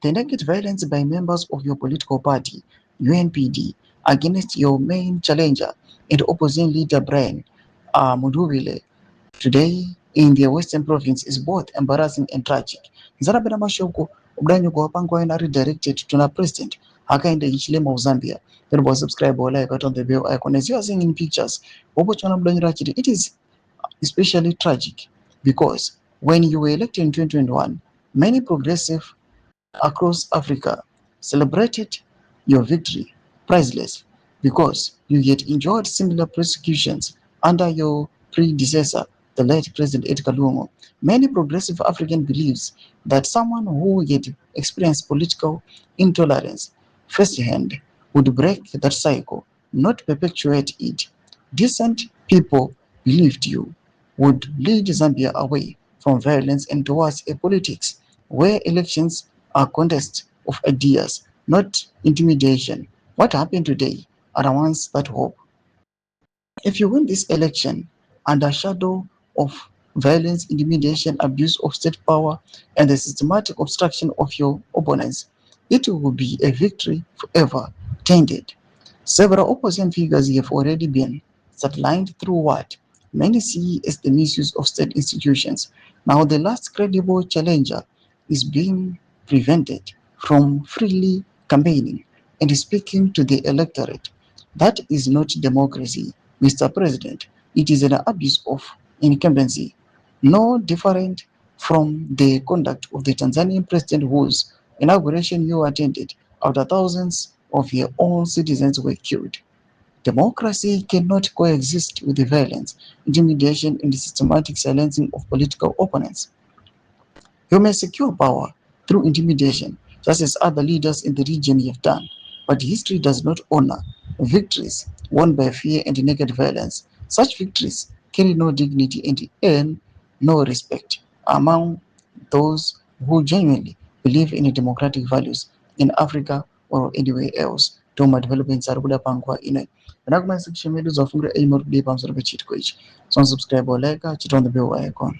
The naked violence by members of your political party, UNPD, against your main challenger and opposition leader Brian Mudubile today in the Western Province is both embarrassing and tragic. Nzarabena mashoko ubudanyuka wapangwa ina redirected to the president akaenda Hichilema of Zambia. Then was subscribe or like on the bell icon as you are seeing in pictures. It is especially tragic because when you were elected in 2021, many progressive across Africa celebrated your victory, priceless, because you yet enjoyed similar persecutions under your predecessor, the late President Edgar Lungu. Many progressive African believes that someone who yet experienced political intolerance firsthand would break that cycle, not perpetuate it. Decent people believed you would lead Zambia away from violence and towards a politics where elections are contests of ideas, not intimidation. What happened today are the ones that hope. If you win this election under shadow of violence, intimidation, abuse of state power, and the systematic obstruction of your opponents, it will be a victory forever tainted. Several opposition figures have already been sidelined through what many see as the misuse of state institutions. Now, the last credible challenger is being prevented from freely campaigning and speaking to the electorate. That is not democracy, Mr. President. It is an abuse of incumbency, no different from the conduct of the Tanzanian president whose inauguration you attended after thousands of your own citizens were killed. Democracy cannot coexist with the violence, intimidation, and the systematic silencing of political opponents. You may secure power through intimidation, just as other leaders in the region have done, but history does not honor victories won by fear and naked violence. Such victories carry no dignity and earn no respect among those who genuinely believe in democratic values in Africa or anywhere else. Toma developments are good pangwa ine. When I section media of Aimor Day Pams of a cheat coach. So subscribe or like, chit on the bell icon.